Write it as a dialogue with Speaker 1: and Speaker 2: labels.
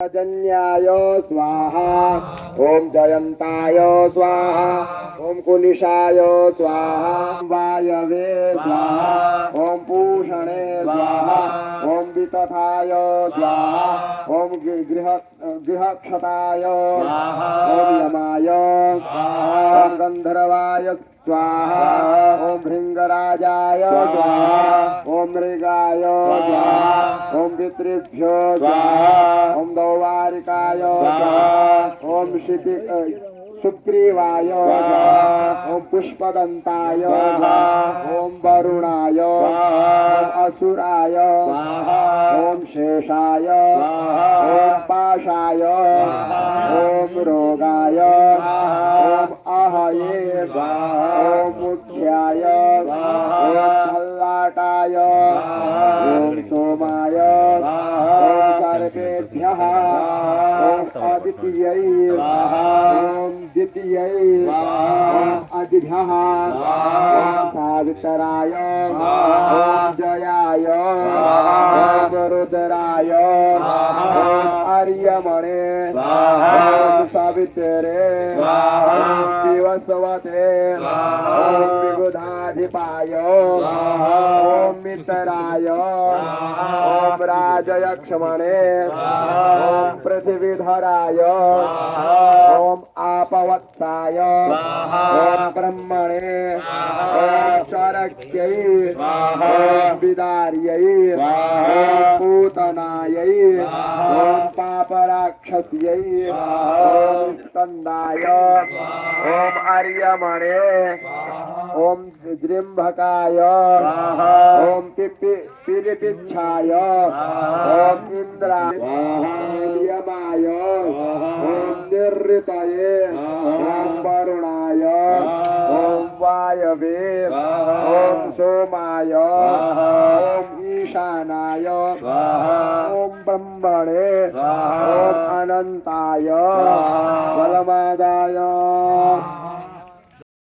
Speaker 1: जन्याय स्वाहा ओम जयंताय स्वाहा ओम कुलिशाय स्वाहा वायवे स्वाहा ओम पूषणे स्वाहा ओम वितथाय स्वाहा ओम गृहक्षताय स्वाहा ओम यमाय स्वाहा ओम गंधर्वाय स्वाहा ओम भृंगराजाय स्वाहा ओम मृगाय स्वाहा ओम पितृभ्यो स्वाहा ओम दौवारिकाय स्वाहा ओम सुग्रीवाय स्वाहा ओम पुष्पदंताय स्वाहा ओम वरुणाय ओम असुराय स्वाहा ओम शेषाय स्वाहा ओम पाशाय ओम रोगाय ओम अहये ओम मुख्याय ओम सल्लाटाय ओम सोमाय ओम सर्वेभ्यः ओम अदित्ययै ओम द्वितीयै ओम अधिभ्यः ओम सावित्राय ओम जयाय ओम रुद्राय ओम आर्यमणे ओम सावित्रे ओम दिवसवते ओम विबुधाधिपाय ओम मित्राय ओम राजयक्ष्मणे ओम पृथ्वीधराय ओम आपवत्साय ओम ब्रह्मणे ओम चरक्यै ओम विदार्यै ओम पूतनायै ओम पापराक्षस्यै ओम स्कंदाय ओम आर्यमणे ओम जृंभकाय ओम पिलिपिच्छाय ओम इंद्राय यमाय ओम निर्ऋतये ओम वरुणाय ओम वायवे ओम सोमाय ओम ईशानाय ओम ब्रह्मणे ओम अनंताय बलमादाय